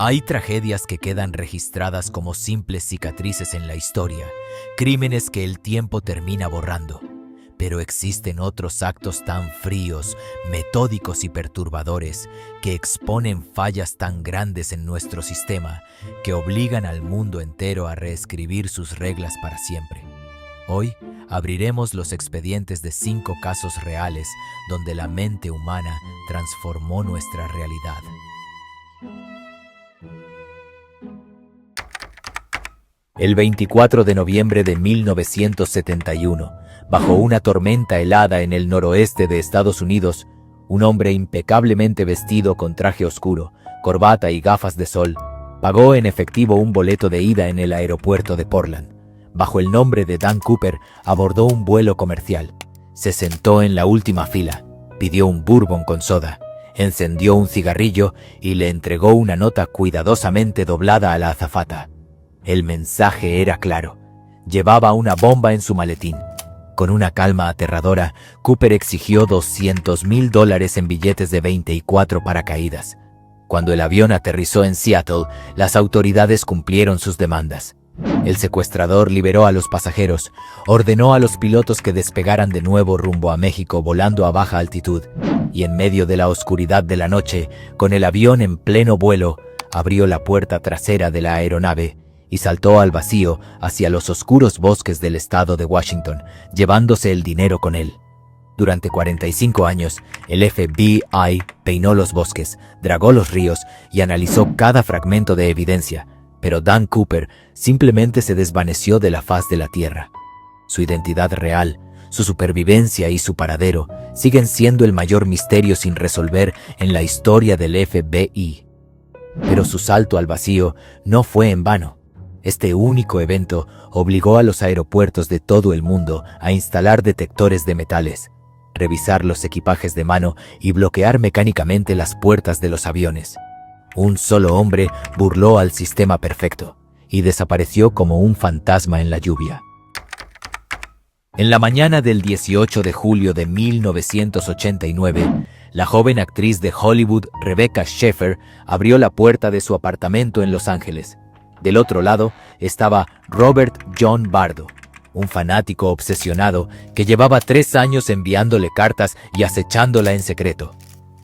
Hay tragedias que quedan registradas como simples cicatrices en la historia, crímenes que el tiempo termina borrando. Pero existen otros actos tan fríos, metódicos y perturbadores que exponen fallas tan grandes en nuestro sistema que obligan al mundo entero a reescribir sus reglas para siempre. Hoy abriremos los expedientes de 5 casos reales donde la mente humana transformó nuestra realidad. El 24 de noviembre de 1971, bajo una tormenta helada en el noroeste de Estados Unidos, un hombre impecablemente vestido con traje oscuro, corbata y gafas de sol, pagó en efectivo un boleto de ida en el aeropuerto de Portland. Bajo el nombre de Dan Cooper, abordó un vuelo comercial. Se sentó en la última fila, pidió un bourbon con soda, encendió un cigarrillo y le entregó una nota cuidadosamente doblada a la azafata. El mensaje era claro. Llevaba una bomba en su maletín. Con una calma aterradora, Cooper exigió $200,000 en billetes de 24 paracaídas. Cuando el avión aterrizó en Seattle, las autoridades cumplieron sus demandas. El secuestrador liberó a los pasajeros, ordenó a los pilotos que despegaran de nuevo rumbo a México volando a baja altitud, y en medio de la oscuridad de la noche, con el avión en pleno vuelo, abrió la puerta trasera de la aeronave y saltó al vacío hacia los oscuros bosques del estado de Washington, llevándose el dinero con él. Durante 45 años, el FBI peinó los bosques, dragó los ríos y analizó cada fragmento de evidencia, pero Dan Cooper simplemente se desvaneció de la faz de la tierra. Su identidad real, su supervivencia y su paradero siguen siendo el mayor misterio sin resolver en la historia del FBI. Pero su salto al vacío no fue en vano. Este único evento obligó a los aeropuertos de todo el mundo a instalar detectores de metales, revisar los equipajes de mano y bloquear mecánicamente las puertas de los aviones. Un solo hombre burló al sistema perfecto y desapareció como un fantasma en la lluvia. En la mañana del 18 de julio de 1989, la joven actriz de Hollywood Rebecca Schaeffer abrió la puerta de su apartamento en Los Ángeles. Del otro lado estaba Robert John Bardo, un fanático obsesionado que llevaba 3 años enviándole cartas y acechándola en secreto.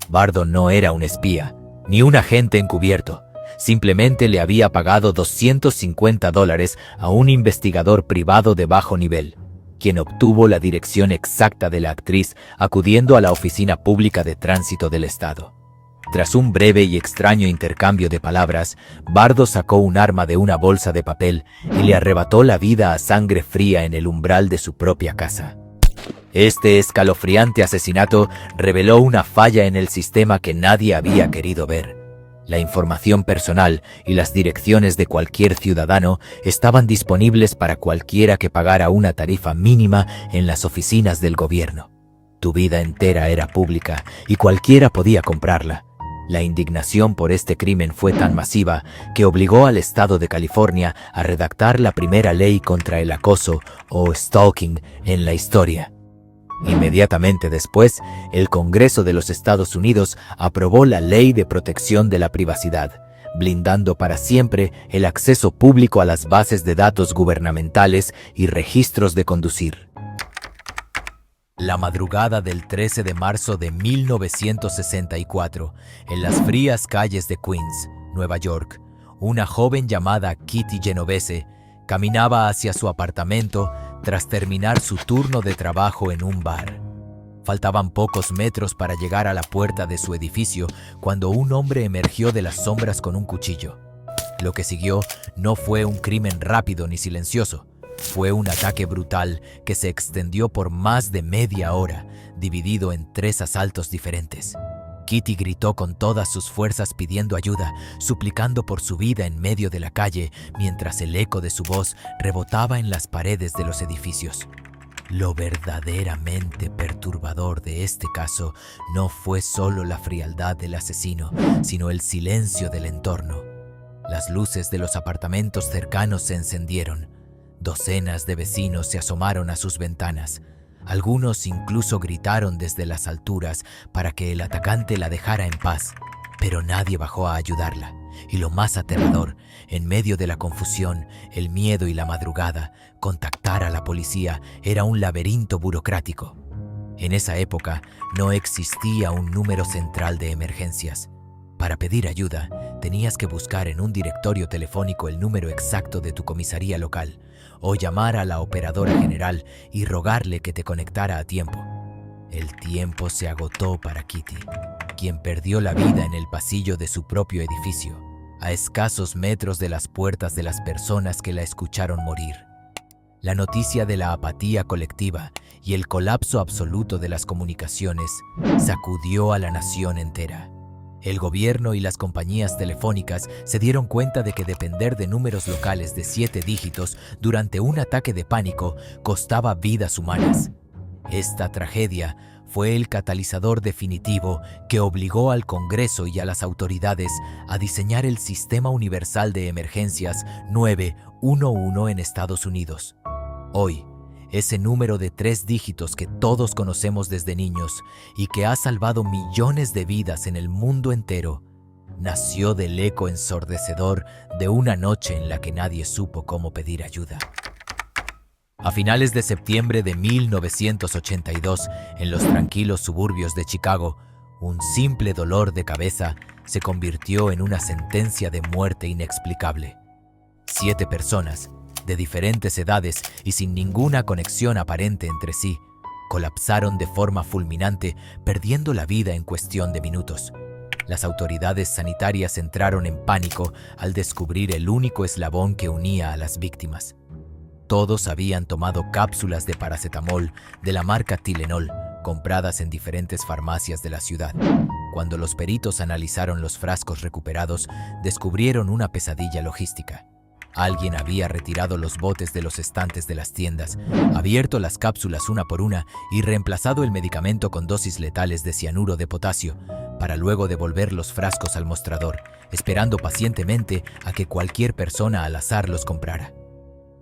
Bardo no era un espía, ni un agente encubierto. Simplemente le había pagado $250 a un investigador privado de bajo nivel, quien obtuvo la dirección exacta de la actriz acudiendo a la Oficina Pública de Tránsito del Estado. Tras un breve y extraño intercambio de palabras, Bardo sacó un arma de una bolsa de papel y le arrebató la vida a sangre fría en el umbral de su propia casa. Este escalofriante asesinato reveló una falla en el sistema que nadie había querido ver. La información personal y las direcciones de cualquier ciudadano estaban disponibles para cualquiera que pagara una tarifa mínima en las oficinas del gobierno. Tu vida entera era pública y cualquiera podía comprarla. La indignación por este crimen fue tan masiva que obligó al estado de California a redactar la primera ley contra el acoso o stalking en la historia. Inmediatamente después, el Congreso de los Estados Unidos aprobó la Ley de Protección de la Privacidad, blindando para siempre el acceso público a las bases de datos gubernamentales y registros de conducir. La madrugada del 13 de marzo de 1964, en las frías calles de Queens, Nueva York, una joven llamada Kitty Genovese caminaba hacia su apartamento tras terminar su turno de trabajo en un bar. Faltaban pocos metros para llegar a la puerta de su edificio cuando un hombre emergió de las sombras con un cuchillo. Lo que siguió no fue un crimen rápido ni silencioso. Fue un ataque brutal que se extendió por más de media hora, dividido en 3 asaltos diferentes. Kitty gritó con todas sus fuerzas pidiendo ayuda, suplicando por su vida en medio de la calle, mientras el eco de su voz rebotaba en las paredes de los edificios. Lo verdaderamente perturbador de este caso no fue solo la frialdad del asesino, sino el silencio del entorno. Las luces de los apartamentos cercanos se encendieron. Docenas de vecinos se asomaron a sus ventanas. Algunos incluso gritaron desde las alturas para que el atacante la dejara en paz, pero nadie bajó a ayudarla. Y lo más aterrador, en medio de la confusión, el miedo y la madrugada, contactar a la policía era un laberinto burocrático. En esa época no existía un número central de emergencias. Para pedir ayuda, tenías que buscar en un directorio telefónico el número exacto de tu comisaría local o llamar a la operadora general y rogarle que te conectara a tiempo. El tiempo se agotó para Kitty, quien perdió la vida en el pasillo de su propio edificio, a escasos metros de las puertas de las personas que la escucharon morir. La noticia de la apatía colectiva y el colapso absoluto de las comunicaciones sacudió a la nación entera. El gobierno y las compañías telefónicas se dieron cuenta de que depender de números locales de 7 dígitos durante un ataque de pánico costaba vidas humanas. Esta tragedia fue el catalizador definitivo que obligó al Congreso y a las autoridades a diseñar el Sistema Universal de Emergencias 911 en Estados Unidos. Hoy, ese número de 3 dígitos que todos conocemos desde niños y que ha salvado millones de vidas en el mundo entero, nació del eco ensordecedor de una noche en la que nadie supo cómo pedir ayuda. A finales de septiembre de 1982, en los tranquilos suburbios de Chicago, un simple dolor de cabeza se convirtió en una sentencia de muerte inexplicable. 7 personas, de diferentes edades y sin ninguna conexión aparente entre sí, colapsaron de forma fulminante, perdiendo la vida en cuestión de minutos. Las autoridades sanitarias entraron en pánico al descubrir el único eslabón que unía a las víctimas. Todos habían tomado cápsulas de paracetamol de la marca Tylenol, compradas en diferentes farmacias de la ciudad. Cuando los peritos analizaron los frascos recuperados, descubrieron una pesadilla logística. Alguien había retirado los botes de los estantes de las tiendas, abierto las cápsulas una por una y reemplazado el medicamento con dosis letales de cianuro de potasio, para luego devolver los frascos al mostrador, esperando pacientemente a que cualquier persona al azar los comprara.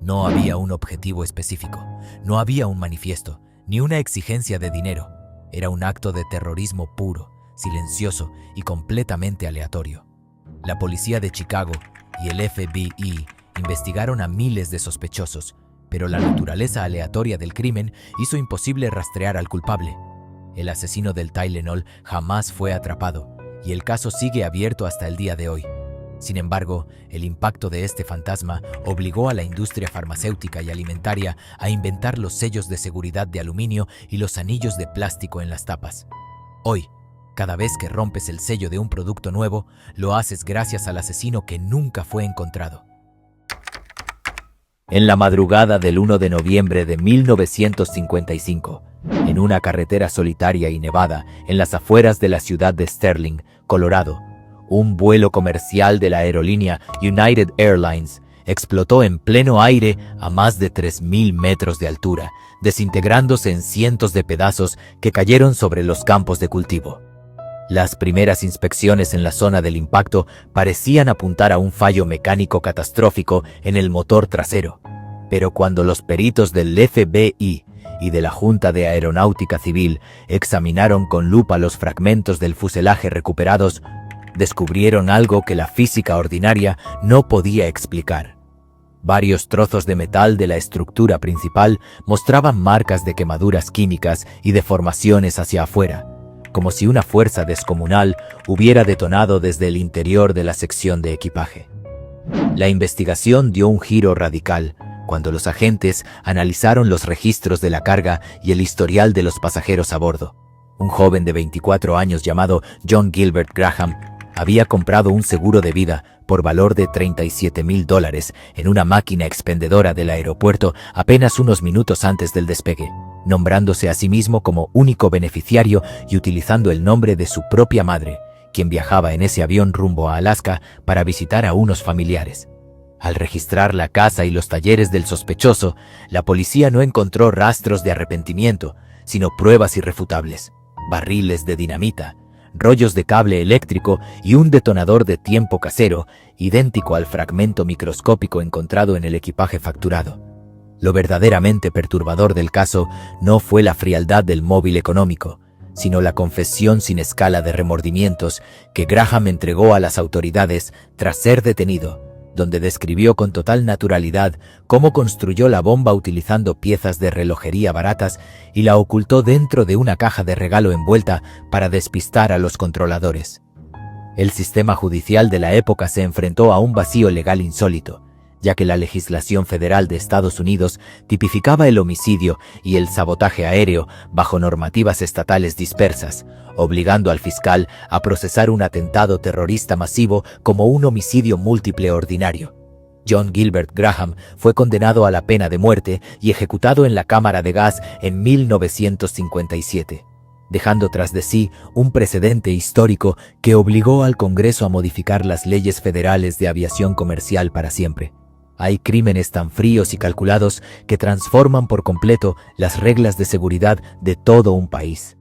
No había un objetivo específico, no había un manifiesto, ni una exigencia de dinero. Era un acto de terrorismo puro, silencioso y completamente aleatorio. La policía de Chicago y el FBI investigaron a miles de sospechosos, pero la naturaleza aleatoria del crimen hizo imposible rastrear al culpable. El asesino del Tylenol jamás fue atrapado, y el caso sigue abierto hasta el día de hoy. Sin embargo, el impacto de este fantasma obligó a la industria farmacéutica y alimentaria a inventar los sellos de seguridad de aluminio y los anillos de plástico en las tapas. Hoy, cada vez que rompes el sello de un producto nuevo, lo haces gracias al asesino que nunca fue encontrado. En la madrugada del 1 de noviembre de 1955, en una carretera solitaria y nevada en las afueras de la ciudad de Sterling, Colorado, un vuelo comercial de la aerolínea United Airlines explotó en pleno aire a más de 3.000 metros de altura, desintegrándose en cientos de pedazos que cayeron sobre los campos de cultivo. Las primeras inspecciones en la zona del impacto parecían apuntar a un fallo mecánico catastrófico en el motor trasero, pero cuando los peritos del FBI y de la Junta de Aeronáutica Civil examinaron con lupa los fragmentos del fuselaje recuperados, descubrieron algo que la física ordinaria no podía explicar. Varios trozos de metal de la estructura principal mostraban marcas de quemaduras químicas y deformaciones hacia afuera, como si una fuerza descomunal hubiera detonado desde el interior de la sección de equipaje. La investigación dio un giro radical cuando los agentes analizaron los registros de la carga y el historial de los pasajeros a bordo. Un joven de 24 años llamado John Gilbert Graham había comprado un seguro de vida por valor de $37,000 en una máquina expendedora del aeropuerto apenas unos minutos antes del despegue, nombrándose a sí mismo como único beneficiario y utilizando el nombre de su propia madre, quien viajaba en ese avión rumbo a Alaska para visitar a unos familiares. Al registrar la casa y los talleres del sospechoso, la policía no encontró rastros de arrepentimiento, sino pruebas irrefutables: barriles de dinamita, rollos de cable eléctrico y un detonador de tiempo casero, idéntico al fragmento microscópico encontrado en el equipaje facturado. Lo verdaderamente perturbador del caso no fue la frialdad del móvil económico, sino la confesión sin escala de remordimientos que Graham entregó a las autoridades tras ser detenido, donde describió con total naturalidad cómo construyó la bomba utilizando piezas de relojería baratas y la ocultó dentro de una caja de regalo envuelta para despistar a los controladores. El sistema judicial de la época se enfrentó a un vacío legal insólito, ya que la legislación federal de Estados Unidos tipificaba el homicidio y el sabotaje aéreo bajo normativas estatales dispersas, obligando al fiscal a procesar un atentado terrorista masivo como un homicidio múltiple ordinario. John Gilbert Graham fue condenado a la pena de muerte y ejecutado en la cámara de gas en 1957, dejando tras de sí un precedente histórico que obligó al Congreso a modificar las leyes federales de aviación comercial para siempre. Hay crímenes tan fríos y calculados que transforman por completo las reglas de seguridad de todo un país.